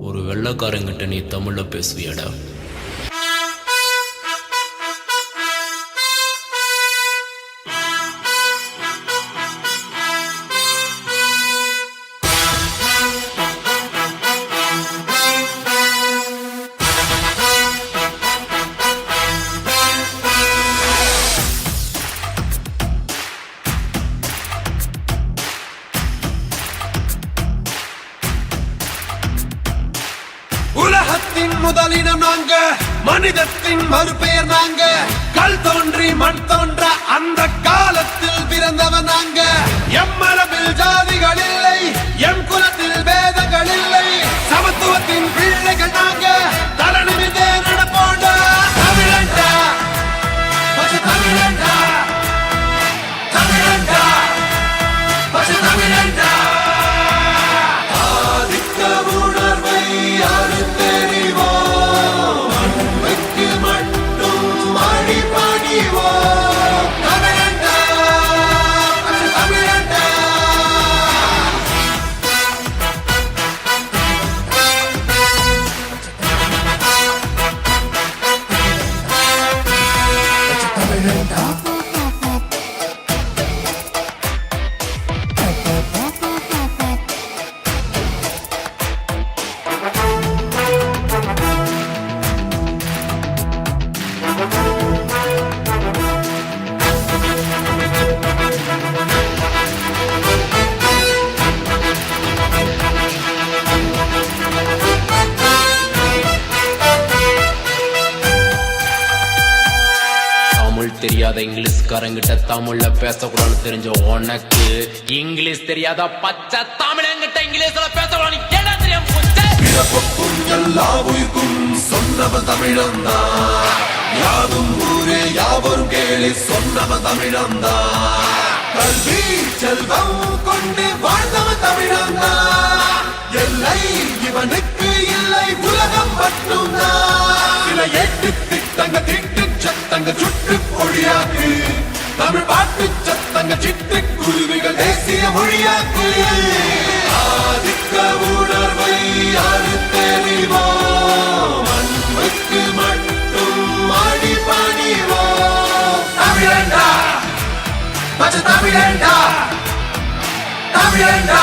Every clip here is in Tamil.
ஒரு வெள்ளக்காரங்கிட்ட நீ தமிழ்ல பேசுவியாடா? உலகத்தின் முதலினம் நாங்க, மனிதத்தின் மறுபெயர் நாங்க. கல் தோன்றி மண் தோன்ற அந்த காலத்தில் பிறந்தவன் நாங்க. எம் மரபில் ஜாதிகள் இல்லை, எம் குலத்தில் வேதங்கள் இல்லை. சமத்துவத்தின் பிள்ளைகள் நாங்க, தலை நிமிர்ந்தே நடப்போண்டா. தமிழண்டா, பச்சை தமிழண்டா, தமிழண்டா, பச்சை தமிழண்டா. ஆதிக்க உணர்வை யாரு தெரிவோம், அன்புக்கு மட்டும் அடிபணிவோம். தமிழண்டா, பச்சை தமிழண்டா. தமிழ் தெரியாத இங்கிலீஷ்காரங்கிட்ட தமிழ்ல பேசக்கூடாதுன்னு தெரிஞ்ச உனக்கு, இங்கிலீஷ் தெரியாத பச்சை தமிழங்கிட்ட இங்கிலீஷ்ல பேசக்கூடாது என்ன தெரியும்? பிறப்புக்கும் எல்லா உயிர்க்கும் சொன்னவன் தமிழன்தான். யாதும் ஊரே யாவரும் கேளு சொன்னவன் தமிழன்தான். கல்வி செல்வம் கொண்டு வாழ்ந்தவன் தமிழன்தான். எல்லை இவனுக்கு இல்லை, உலகம் மட்டும்தான். சில எட்டு திட்டங்க திட்டு சத்தங்க சுட்டு பொழியாக்கு. தமிழ் பாட்டு சத்தங்க சிட்டு குருவிகள் தேசிய மொழியாக்கு. ஆதிக்க உணர்வை யாரு தெரிவோம், அன்புக்கு மட்டும் அடிபணிவோம். தமிழண்டா, பச்சை தமிழண்டா, தமிழண்டா,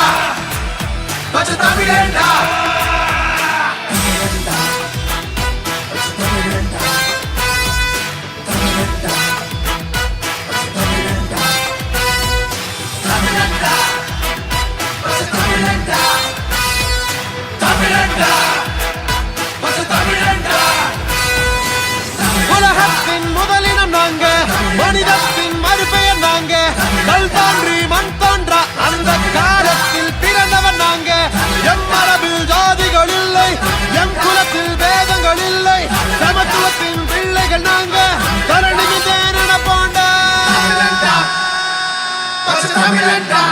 பச்சை தமிழண்டா. உலகத்தின் முதலினம் நாங்க, மனிதத்தின் மறுபெயர் நாங்க. கல் தோன்றி மண் தோன்ற அந்த காலத்தில் பிறந்தவன் நாங்க. எம் மரபில் ஜாதிகள் இல்லை, எம் குலத்தில் வேதங்கள் இல்லை. சமத்துவத்தின் பிள்ளைகள் நாங்க, தரணி நிமிர்ந்தே நடப்போண்டா. தமிழண்டா, பச்சை தமிழண்டா.